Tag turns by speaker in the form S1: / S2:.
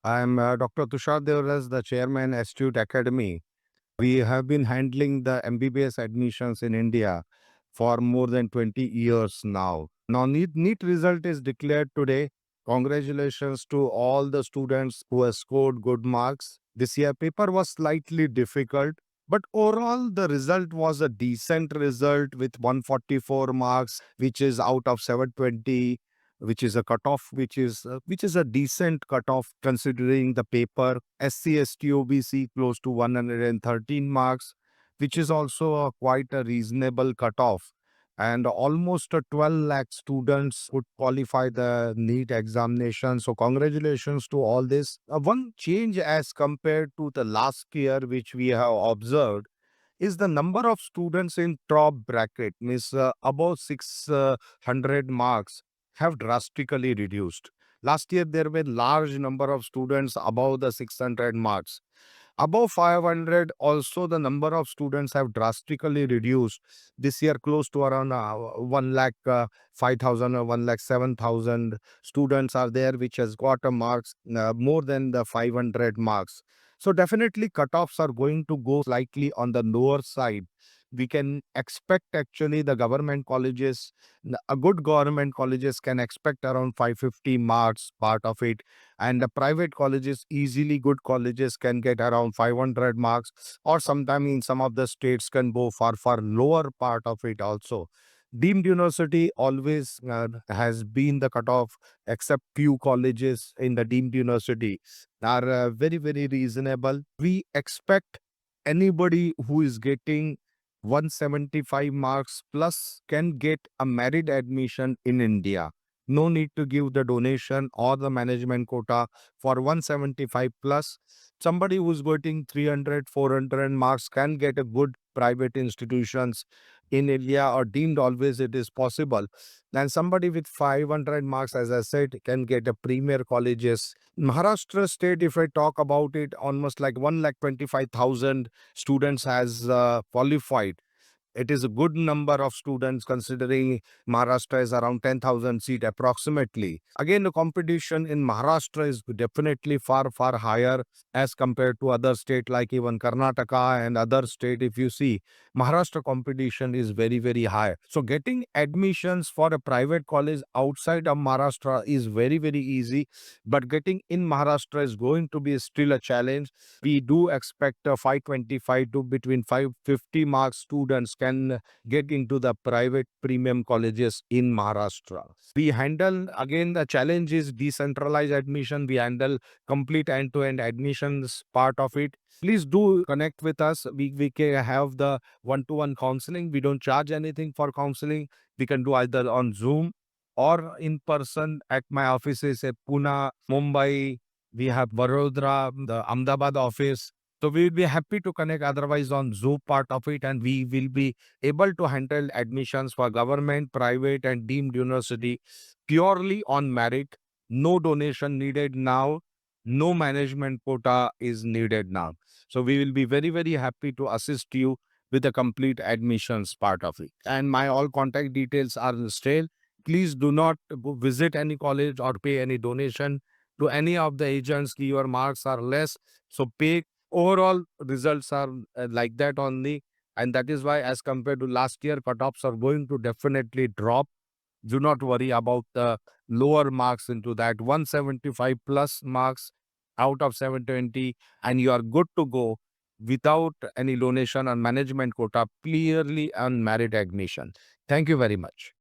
S1: I'm Dr. Tushar Devaras, the chairman, Astute Academy. We have been handling the MBBS admissions in India for more than 20 years now. Now, NEET result is declared today. Congratulations to all the students who have scored good marks. This year paper was slightly difficult, but overall the result was a decent result with 144 marks, which is out of 720, which is a cutoff, which is a decent cutoff considering the paper. SC, ST, OBC close to 113 marks, which is also quite a reasonable cutoff. And almost 12 lakh students would qualify the NEET examination. So congratulations to all this. One change as compared to the last year, which we have observed, is the number of students in top bracket, means above 600 marks, have drastically reduced. Last year, there were large number of students above the 600 marks. Above 500, also the number of students have drastically reduced. This year, close to around 1 lakh 5,000 or 1 lakh 7,000 students are there, which has got a marks more than the 500 marks. So definitely cutoffs are going to go slightly on the lower side. We can expect actually the government colleges, a good government colleges can expect around 550 marks part of it, and the private colleges, easily good colleges can get around 500 marks, or sometime in some of the states can go far lower part of it also. Deemed university always has been the cutoff, except few colleges in the deemed university are very reasonable. We expect anybody who is getting 175 marks plus can get a merit admission in India. No need to give the donation or the management quota for 175 plus. Somebody who's getting 300, 400 marks can get a good private institutions in India, or deemed always it is possible. And somebody with 500 marks, as I said, can get a premier colleges. Maharashtra state, if I talk about it, almost like 1,25,000 students has qualified. It is a good number of students considering Maharashtra is around 10,000 seat approximately. Again, the competition in Maharashtra is definitely far higher as compared to other state like even Karnataka and other state. If you see, Maharashtra competition is very high. So getting admissions for a private college outside of Maharashtra is very easy, but getting in Maharashtra is going to be still a challenge. We do expect a 525 to between 550 marks students can get into the private premium colleges in Maharashtra. We handle, again, the challenge is decentralized admission. We handle complete end-to-end admissions part of it. Please do connect with us. We can have the one-to-one counseling. We don't charge anything for counseling. We can do either on Zoom or in person at my offices at Pune, Mumbai. We have Vadodara, the Ahmedabad office. So we will be happy to connect otherwise on Zoom part of it, and we will be able to handle admissions for government, private and deemed university purely on merit. No donation needed now. No management quota is needed now. So we will be very happy to assist you with the complete admissions part of it. And my all contact details are listed. Please do not visit any college or pay any donation to any of the agents. Your marks are less, so pay. Overall results are like that only, and that is why as compared to last year, cutoffs are going to definitely drop. Do not worry about the lower marks into that 175 plus marks out of 720, and you are good to go without any donation or management quota, clearly on merit admission. Thank you very much.